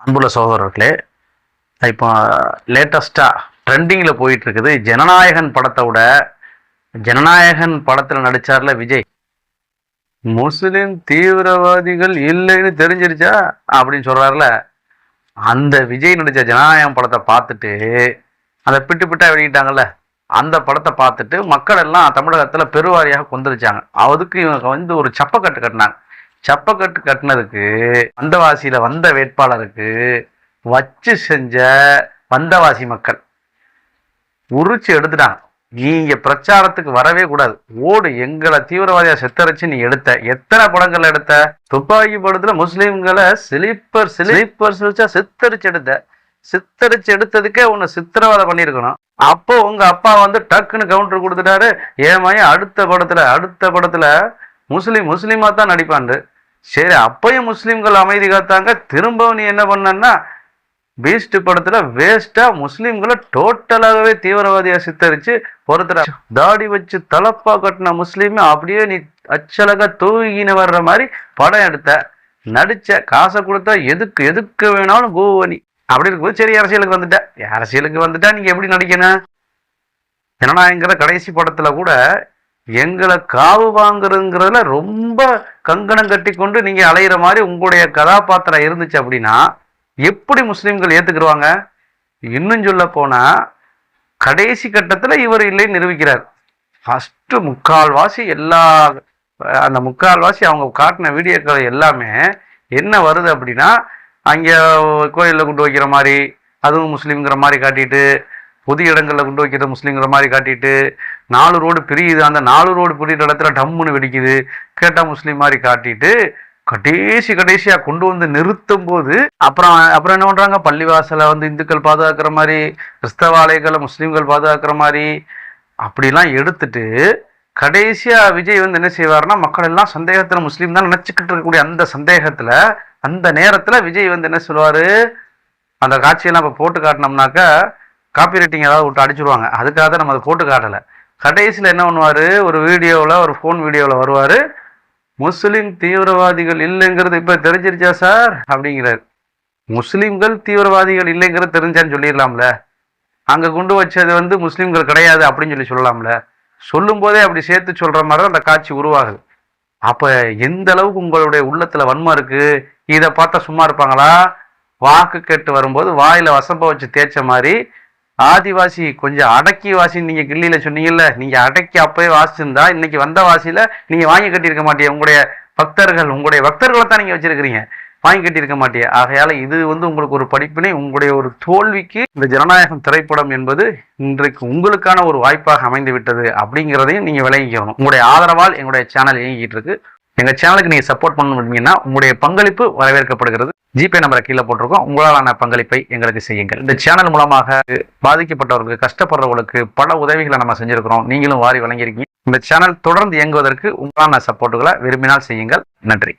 அன்புள்ள சகோதரர்களே, இப்போ லேட்டஸ்ட்டாக ட்ரெண்டிங்கில் போயிட்டு இருக்குது. ஜனநாயகன் படத்தை விட ஜனநாயகன் படத்தில் நடிச்சார்ல விஜய், முஸ்லிம் தீவிரவாதிகள் இல்லைன்னு தெரிஞ்சிருச்சா அப்படின்னு சொல்றாருல. அந்த விஜய் நடித்த ஜனநாயகம் படத்தை பார்த்துட்டு அதை பிட்டு பிட்டா வெளியிட்டாங்கல்ல, அந்த படத்தை பார்த்துட்டு மக்கள் எல்லாம் தமிழகத்தில் பெருவாரியாக கொந்தளிச்சாங்க. அதுக்கு இவங்க வந்து ஒரு சப்பக்கட்டு கட்டினாங்க. சப்பக்கட்டு கட்டினதுக்கு வந்தவாசியில வந்த வேட்பாளருக்கு வச்சு செஞ்ச வந்தவாசி மக்கள் உரிச்சு எடுத்துட்டாங்க. நீங்க பிரச்சாரத்துக்கு வரவே கூடாது, ஓடு, எங்களை தீவிரவாதியா சித்தரிச்சு நீ எடுத்த எத்தனை படங்கள் எடுத்த? துப்பாக்கி படத்துல முஸ்லீம்களை சிலிப்பர்ஸ் வச்சா சித்தரிச்சு எடுத்ததுக்கே உன்னை சித்திரவதை பண்ணிருக்கணும். அப்போ உங்க அப்பா வந்து டக்குன்னு கவுண்டர் கொடுத்துட்டாரு. ஏமாயும் அடுத்த படத்துல முஸ்லீமா தான் நடிப்பாண்டு. சரி, அப்பயும் முஸ்லீம்கள் அமைதி காத்தாங்க. திரும்பவும் நீ என்ன பண்ணன்னா, பீஸ்ட் படத்துல வேஸ்டா முஸ்லீம்களை டோட்டலாகவே தீவிரவாதியா சித்தரிச்சு பொறுத்துற தாடி வச்சு தலப்பா கட்டின முஸ்லீம் அப்படியே நீ அச்சலகா தூங்கின வர்ற மாதிரி படம் எடுத்த, நடிச்ச, காசை கொடுத்தா எதுக்கு வேணாலும் கோவனி அப்படி இருக்கும்போது சரி அரசியலுக்கு வந்துட்டா நீங்க எப்படி நடிக்கணும்? ஜனநாயகங்கிற கடைசி படத்துல கூட எங்களை காவு வாங்குறதுங்கிறதுல ரொம்ப கங்கணம் கட்டி கொண்டு நீங்க அலையிற மாதிரி உங்களுடைய கதாபாத்திரம் இருந்துச்சு அப்படின்னா எப்படி முஸ்லிம்கள் ஏத்துக்குருவாங்க? இன்னும் சொல்ல போனா கடைசி கட்டத்துல இவர் இல்லைன்னு நிரூபிக்கிறார். ஃபர்ஸ்ட் முக்கால்வாசி அவங்க காட்டின வீடியோக்கள் எல்லாமே என்ன வருது அப்படின்னா, அங்க கோயிலில் கொண்டு வைக்கிற மாதிரி அதுவும் முஸ்லீம்ங்கிற மாதிரி காட்டிட்டு, பொது இடங்களில் கொண்டு வைக்கிற முஸ்லீம்ங்கிற மாதிரி காட்டிட்டு, 4 ரோடு பிரியுது, அந்த 4 ரோடு பிரிகிற இடத்துல டம்முன்னு வெடிக்குது, கேட்டால் முஸ்லீம் மாதிரி காட்டிட்டு கடைசியா கொண்டு வந்து நிறுத்தும் போது அப்புறம் என்ன பண்றாங்க? பள்ளிவாசலை வந்து இந்துக்கள் பாதுகாக்கிற மாதிரி, கிறிஸ்தவ ஆலயங்களை முஸ்லீம்கள் பாதுகாக்கிற மாதிரி அப்படிலாம் எடுத்துட்டு கடைசியா விஜய் வந்து என்ன செய்வாருன்னா, மக்கள் எல்லாம் சந்தேகத்துல முஸ்லீம் தான் நினைச்சுக்கிட்டு இருக்கக்கூடிய அந்த சந்தேகத்துல அந்த நேரத்துல விஜய் வந்து என்ன சொல்லுவாரு, அந்த காட்சியெல்லாம் இப்போ போட்டு காட்டினோம்னாக்கா காப்பி ரைட்டிங் ஏதாவது விட்டு அடிச்சுடுவாங்க. அதுக்காக தான் நம்ம அதை போட்டு காட்டலை. கடைசியில் என்ன பண்ணுவார், ஒரு ஃபோன் வீடியோவில் வருவார், முஸ்லீம் தீவிரவாதிகள் இல்லைங்கிறது இப்போ தெரிஞ்சிருச்சா சார் அப்படிங்கிறார். முஸ்லீம்கள் தீவிரவாதிகள் இல்லைங்கிறது தெரிஞ்சான்னு சொல்லிடலாம்ல. அங்கே கொண்டு வச்சது வந்து முஸ்லீம்கள் கிடையாது அப்படின்னு சொல்லலாம்ல. சொல்லும் போதே அப்படி சேர்த்து சொல்கிற மாதிரி தான் அந்த காட்சி உருவாகுது. அப்போ எந்த அளவுக்கு உங்களுடைய உள்ளத்தில் வன்மம் இருக்குது, இதை பார்த்தா சும்மா இருப்பாங்களா? வாக்கு கேட்டு வரும்போது வாயில வசப்ப வச்சு தேய்ச்ச மாதிரி ஆதிவாசி கொஞ்சம் அடக்கி வாசின்னு நீங்க கிள்ளியில சொன்னீங்கல்ல, நீங்க அடக்கி அப்பவே வாசிச்சிருந்தா இன்னைக்கு வந்த வாசியில நீங்க வாங்கி கட்டியிருக்க மாட்டீங்க. உங்களுடைய பக்தர்களை தான் நீங்க வச்சிருக்கிறீங்க, வாங்கி கட்டியிருக்க மாட்டீங்க. ஆகையால இது வந்து உங்களுக்கு ஒரு படிப்பினை, உங்களுடைய ஒரு தோல்விக்கு இந்த ஜனநாயகம் திரைப்படம் என்பது இன்றைக்கு உங்களுக்கான ஒரு வாய்ப்பாக அமைந்து விட்டது அப்படிங்கிறதையும் நீங்க விளங்கிக்கணும். உங்களுடைய ஆதரவால் எங்களுடைய சேனல் இயங்கிட்டு இருக்கு. எங்க சேனலுக்கு நீங்க சப்போர்ட் பண்ணணும்னா உங்களுடைய பங்களிப்பு வரவேற்கப்படுகிறது. ஜிபே நம்பரை கீழே போட்டிருக்கோம், உங்களாலான பங்களிப்பை எங்களுக்கு செய்யுங்கள். இந்த சேனல் மூலமாக பாதிக்கப்பட்டவர்களுக்கு, கஷ்டப்படுறவர்களுக்கு பல உதவிகளை நம்ம செஞ்சிருக்கிறோம். நீங்களும் வாரி வழங்கியிருக்கீங்க. இந்த சேனல் தொடர்ந்து இயங்குவதற்கு உங்களான சப்போர்ட்டுகளை விரும்பினால் செய்யுங்கள். நன்றி.